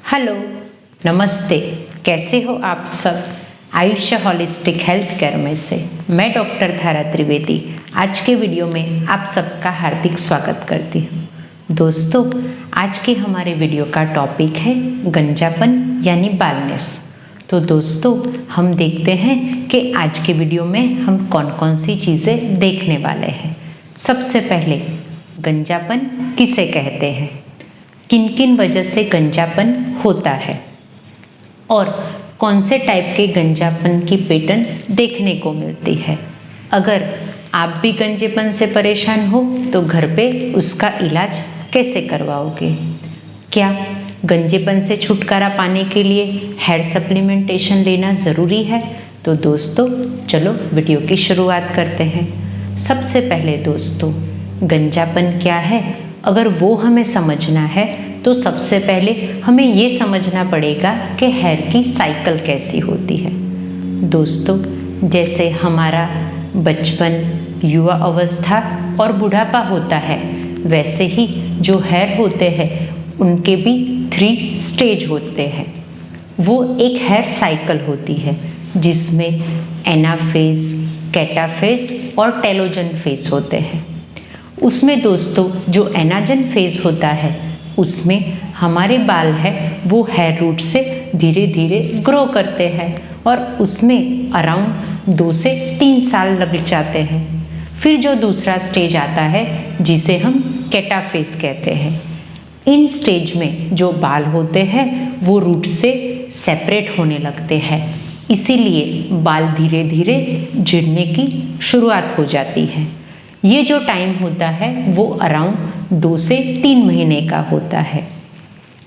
Hello, नमस्ते। कैसे हो आप सब? आयुष्य हॉलिस्टिक हेल्थ केयर में से मैं डॉक्टर धारा त्रिवेदी आज के वीडियो में आप सबका हार्दिक स्वागत करती हूँ। दोस्तों, आज के हमारे वीडियो का टॉपिक है गंजापन यानी बालनेस। तो दोस्तों, हम देखते हैं कि आज के वीडियो में हम कौन कौन सी चीज़ें देखने वाले हैं। सबसे पहले, गंजापन किसे कहते हैं, किन किन वजह से गंजापन होता है और कौन से टाइप के गंजापन की पैटर्न देखने को मिलती है। अगर आप भी गंजेपन से परेशान हो तो घर पे उसका इलाज कैसे करवाओगे? क्या गंजेपन से छुटकारा पाने के लिए हेयर सप्लीमेंटेशन लेना ज़रूरी है? तो दोस्तों, चलो वीडियो की शुरुआत करते हैं। सबसे पहले दोस्तों, गंजापन क्या है अगर वो हमें समझना है तो सबसे पहले हमें ये समझना पड़ेगा कि हेयर की साइकिल कैसी होती है। दोस्तों, जैसे हमारा बचपन, युवा अवस्था और बुढ़ापा होता है, वैसे ही जो हेयर होते हैं उनके भी 3 स्टेज होते हैं। वो एक हेयर साइकिल होती है जिसमें एनाफेज, कैटाफेज और टेलोजन फेज होते हैं। उसमें दोस्तों जो एनाजन फेज होता है उसमें हमारे बाल है वो हेयर रूट से धीरे धीरे ग्रो करते हैं और उसमें अराउंड 2 से 3 साल लग जाते हैं। फिर जो दूसरा स्टेज आता है जिसे हम कैटाफेज कहते हैं, इन स्टेज में जो बाल होते हैं वो रूट से सेपरेट होने लगते हैं, इसीलिए बाल धीरे धीरे झड़ने की शुरुआत हो जाती है। ये जो टाइम होता है वो अराउंड 2 से 3 महीने का होता है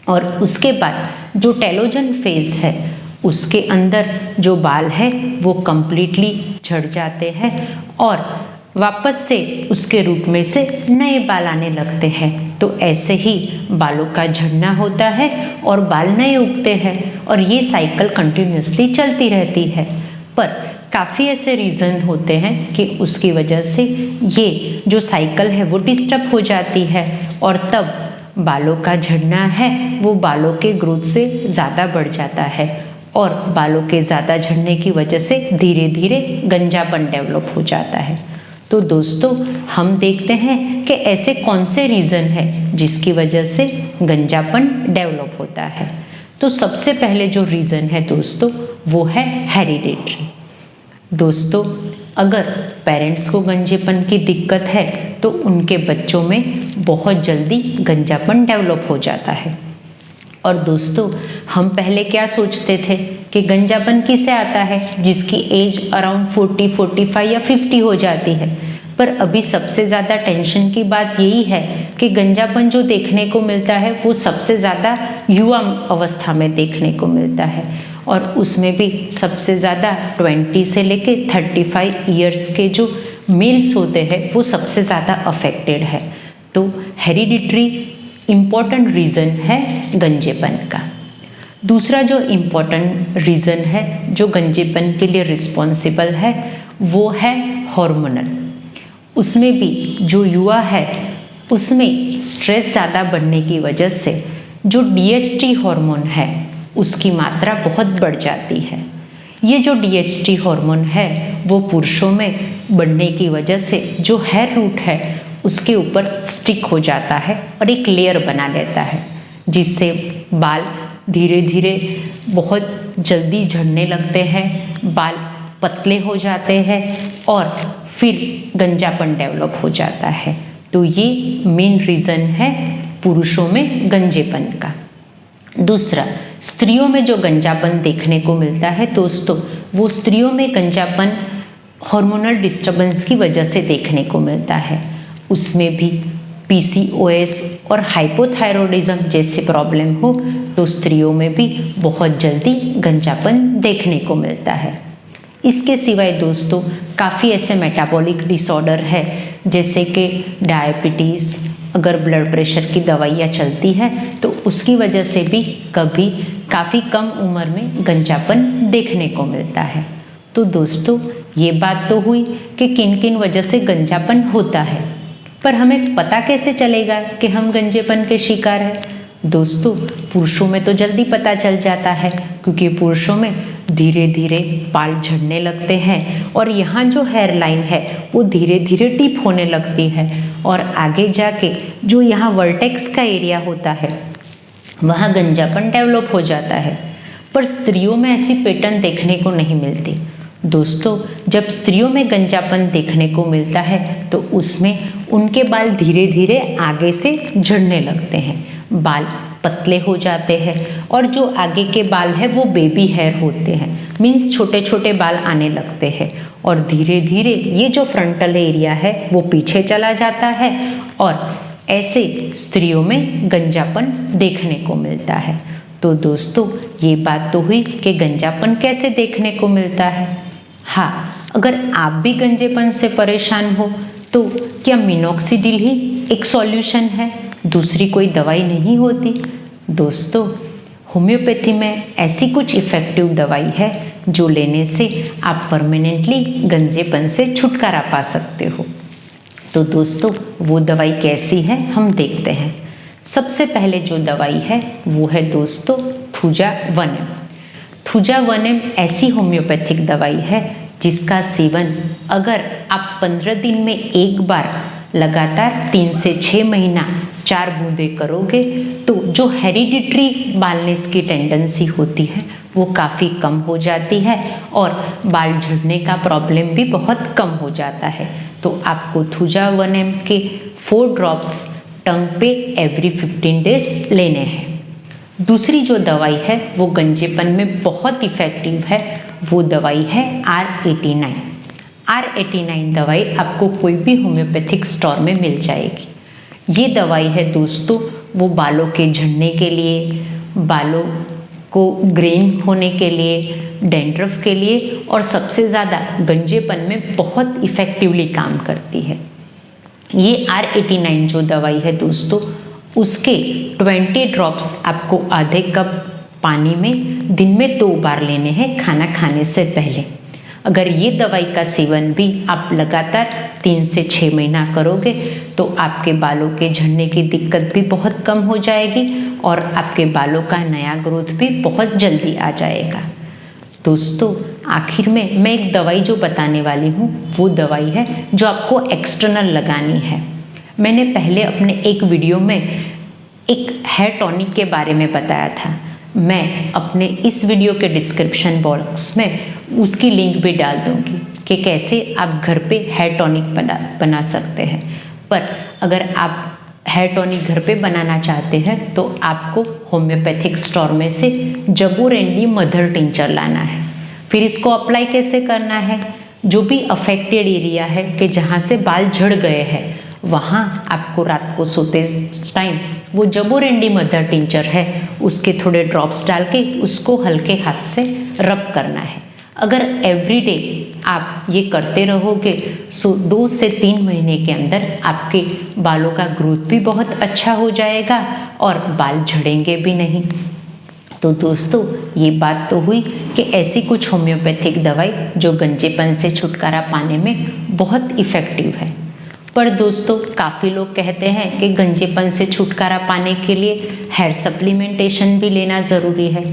और उसके बाद जो टेलोजन फेज है उसके अंदर जो बाल है वो कम्प्लीटली झड़ जाते हैं और वापस से उसके रूट में से नए बाल आने लगते हैं। तो ऐसे ही बालों का झड़ना होता है और बाल नए उगते हैं और ये साइकिल कंटिन्यूसली चलती रहती है। पर काफ़ी ऐसे रीज़न होते हैं कि उसकी वजह से ये जो साइकिल है वो डिस्टर्ब हो जाती है और तब बालों का झड़ना है वो बालों के ग्रोथ से ज़्यादा बढ़ जाता है और बालों के ज़्यादा झड़ने की वजह से धीरे धीरे गंजापन डेवलप हो जाता है। तो दोस्तों, हम देखते हैं कि ऐसे कौन से रीज़न है जिसकी वजह से गंजापन डेवलप होता है। तो सबसे पहले जो रीज़न है दोस्तों वो है हेरिडिटरी। दोस्तों, अगर पेरेंट्स को गंजेपन की दिक्कत है तो उनके बच्चों में बहुत जल्दी गंजापन डेवलप हो जाता है। और दोस्तों, हम पहले क्या सोचते थे कि गंजापन किसे आता है जिसकी एज अराउंड 40, 45 या 50 हो जाती है। पर अभी सबसे ज़्यादा टेंशन की बात यही है कि गंजापन जो देखने को मिलता है वो सबसे ज़्यादा युवा अवस्था में देखने को मिलता है और उसमें भी सबसे ज़्यादा 20 से लेके 35 ईयर्स के जो मेल्स होते हैं वो सबसे ज़्यादा अफेक्टेड है। तो हेरिडिटरी इम्पॉर्टेंट रीज़न है गंजेपन का। दूसरा जो इम्पॉर्टेंट रीज़न है जो गंजेपन के लिए रिस्पॉन्सिबल है वो है हार्मोनल। उसमें भी जो युवा है उसमें स्ट्रेस ज़्यादा बढ़ने की वजह से जो DHT हार्मोन है उसकी मात्रा बहुत बढ़ जाती है। ये जो DHT हार्मोन है वो पुरुषों में बढ़ने की वजह से जो हेयर रूट है उसके ऊपर स्टिक हो जाता है और एक लेयर बना लेता है जिससे बाल धीरे धीरे बहुत जल्दी झड़ने लगते हैं, बाल पतले हो जाते हैं और फिर गंजापन डेवलप हो जाता है। तो ये मेन रीज़न है पुरुषों में गंजेपन का। दूसरा, स्त्रियों में जो गंजापन देखने को मिलता है दोस्तों, वो स्त्रियों में गंजापन हार्मोनल डिस्टर्बेंस की वजह से देखने को मिलता है। उसमें भी PCOS और हाइपोथायरॉयडिज्म जैसे प्रॉब्लम हो तो स्त्रियों में भी बहुत जल्दी गंजापन देखने को मिलता है। इसके सिवाय दोस्तों काफ़ी ऐसे मेटाबॉलिक डिसऑर्डर है जैसे कि डायबिटीज़, अगर ब्लड प्रेशर की दवाइयाँ चलती है तो उसकी वजह से भी कभी काफ़ी कम उम्र में गंजापन देखने को मिलता है। तो दोस्तों, ये बात तो हुई कि किन किन वजह से गंजापन होता है, पर हमें पता कैसे चलेगा कि हम गंजेपन के शिकार हैं? दोस्तों, पुरुषों में तो जल्दी पता चल जाता है, क्योंकि पुरुषों में धीरे धीरे बाल झड़ने लगते हैं और यहाँ जो हेयर लाइन है वो धीरे धीरे टिप होने लगती है और आगे जाके जो यहाँ वर्टेक्स का एरिया होता है वहाँ गंजापन डेवलप हो जाता है। पर स्त्रियों में ऐसी पैटर्न देखने को नहीं मिलती। दोस्तों, जब स्त्रियों में गंजापन देखने को मिलता है तो उसमें उनके बाल धीरे धीरे आगे से झड़ने लगते हैं, बाल पतले हो जाते हैं और जो आगे के बाल है वो बेबी हेयर होते हैं, मीन्स छोटे छोटे बाल आने लगते हैं और धीरे धीरे ये जो फ्रंटल एरिया है वो पीछे चला जाता है और ऐसे स्त्रियों में गंजापन देखने को मिलता है। तो दोस्तों, ये बात तो हुई कि गंजापन कैसे देखने को मिलता है। हाँ, अगर आप भी गंजेपन से परेशान हो तो क्या मिनॉक्सिडिल ही एक सॉल्यूशन है, दूसरी कोई दवाई नहीं होती? दोस्तों, होम्योपैथी में ऐसी कुछ इफ़ेक्टिव दवाई है जो लेने से आप परमानेंटली गंजेपन से छुटकारा पा सकते हो। तो दोस्तों, वो दवाई कैसी है हम देखते हैं। सबसे पहले जो दवाई है वो है दोस्तों थुजावनेम। थुजावनेम ऐसी होम्योपैथिक दवाई है जिसका सेवन अगर आप 15 दिन में एक बार लगातार 3 से 6 महीना 4 बूंदें करोगे तो जो हेरिडिटरी बालनेस की टेंडेंसी होती है वो काफ़ी कम हो जाती है और बाल झड़ने का प्रॉब्लम भी बहुत कम हो जाता है। तो आपको थुजावनेम के 4 ड्रॉप्स टंग पे एवरी 15 डेज लेने हैं। दूसरी जो दवाई है वो गंजेपन में बहुत इफ़ेक्टिव है, वो दवाई है R89। R89 दवाई आपको कोई भी होम्योपैथिक स्टोर में मिल जाएगी। ये दवाई है दोस्तों वो बालों के झड़ने के लिए, बालों को ग्रेन होने के लिए, डैंड्रफ के लिए और सबसे ज़्यादा गंजेपन में बहुत इफ़ेक्टिवली काम करती है। ये R89 जो दवाई है दोस्तों उसके 20 ड्रॉप्स आपको आधे कप पानी में दिन में 2 बार लेने हैं खाना खाने से पहले। अगर ये दवाई का सेवन भी आप लगातार 3 से 6 महीना करोगे तो आपके बालों के झड़ने की दिक्कत भी बहुत कम हो जाएगी और आपके बालों का नया ग्रोथ भी बहुत जल्दी आ जाएगा। दोस्तों, आखिर में मैं एक दवाई जो बताने वाली हूँ वो दवाई है जो आपको एक्सटर्नल लगानी है। मैंने पहले अपने एक वीडियो में एक हेयर टॉनिक के बारे में बताया था। मैं अपने इस वीडियो के डिस्क्रिप्शन बॉक्स में उसकी लिंक भी डाल दूँगी कि कैसे आप घर पे हेयर टॉनिक बना सकते हैं। पर अगर आप हेयर टॉनिक घर पे बनाना चाहते हैं तो आपको होम्योपैथिक स्टोर में से जबोरेंडी मदर टिंचर लाना है। फिर इसको अप्लाई कैसे करना है, जो भी अफेक्टेड एरिया है कि जहाँ से बाल झड़ गए हैं वहाँ आपको रात को सोते टाइम वो जबोरेंडी मदर टिंचर है उसके थोड़े ड्रॉप्स डाल के उसको हल्के हाथ से रब करना है। अगर एवरीडे आप ये करते रहोगे सो 2 से 3 महीने के अंदर आपके बालों का ग्रोथ भी बहुत अच्छा हो जाएगा और बाल झड़ेंगे भी नहीं। तो दोस्तों, ये बात तो हुई कि ऐसी कुछ होम्योपैथिक दवाई जो गंजेपन से छुटकारा पाने में बहुत इफ़ेक्टिव है। पर दोस्तों, काफ़ी लोग कहते हैं कि गंजेपन से छुटकारा पाने के लिए हेयर सप्लीमेंटेशन भी लेना ज़रूरी है।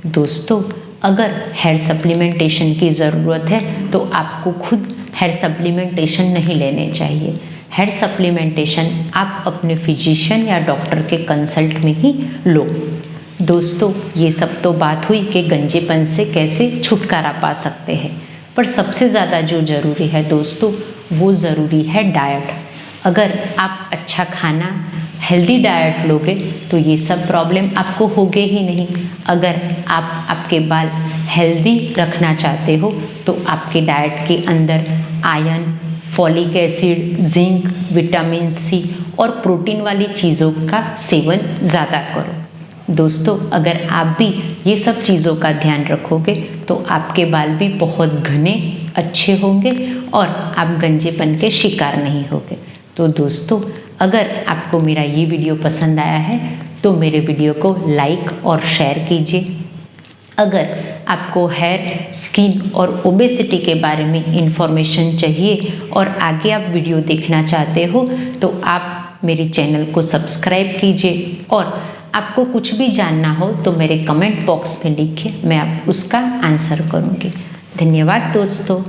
दोस्तों, अगर हेयर सप्लीमेंटेशन की ज़रूरत है तो आपको खुद हेयर सप्लीमेंटेशन नहीं लेने चाहिए। हेयर सप्लीमेंटेशन आप अपने फिजिशियन या डॉक्टर के कंसल्ट में ही लो। दोस्तों, ये सब तो बात हुई कि गंजेपन से कैसे छुटकारा पा सकते हैं, पर सबसे ज़्यादा जो ज़रूरी है दोस्तों वो ज़रूरी है डाइट। अगर आप अच्छा खाना हेल्दी डाइट लोगे तो ये सब प्रॉब्लम आपको होगे ही नहीं। अगर आप आपके बाल हेल्दी रखना चाहते हो तो आपके डाइट के अंदर iron, folic acid, zinc, vitamin C और प्रोटीन वाली चीज़ों का सेवन ज़्यादा करो। दोस्तों, अगर आप भी ये सब चीज़ों का ध्यान रखोगे तो आपके बाल भी बहुत घने अच्छे होंगे और आप गंजेपन के शिकार नहीं होगे। तो दोस्तों, अगर आपको मेरा ये वीडियो पसंद आया है तो मेरे वीडियो को लाइक और शेयर कीजिए। अगर आपको हेयर, स्किन और ओबेसिटी के बारे में इंफॉर्मेशन चाहिए और आगे आप वीडियो देखना चाहते हो तो आप मेरे चैनल को सब्सक्राइब कीजिए और आपको कुछ भी जानना हो तो मेरे कमेंट बॉक्स में लिखिए, मैं आप उसका आंसर करूँगी। धन्यवाद दोस्तों।